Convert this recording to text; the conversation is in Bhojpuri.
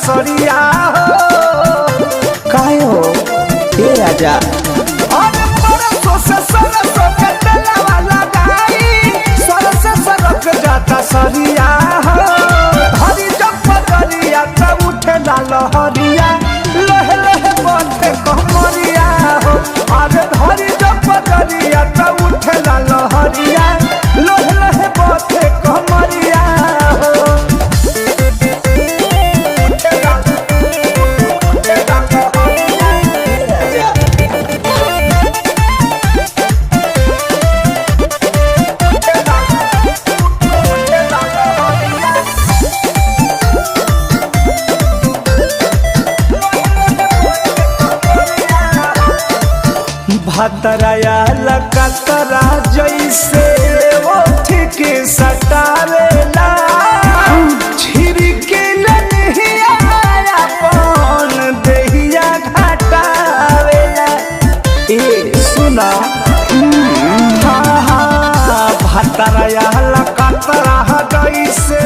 सरिया हो काहे हो ए आजा अरे परसों से सरसों के तेलवा लगाई सरसे सरक जाता सरिया हो हरी जब पगलिया तब उठे ना लहरिया लहे लहे बंधे कमरिया हो अरे हरी जब पगलिया तब उठे ना लहरिया लहे लहे बंधे कमरिया हो भतराया लकतरा जैसे वो ठीक सटावेला छिड़के लनिया अपन देहिया घटावेला ए सुना हाँ हाँ भतराया लकतरा जैसे